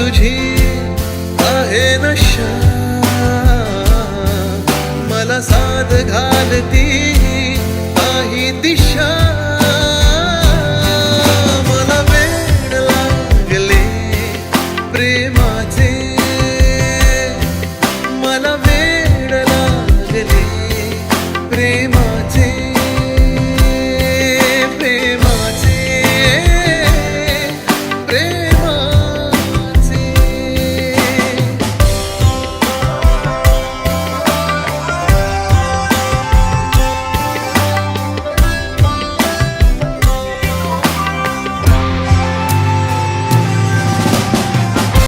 तुझी आहे नशा, मला साथ घालती काही दिशा. मला वेड लागले प्रेमाचे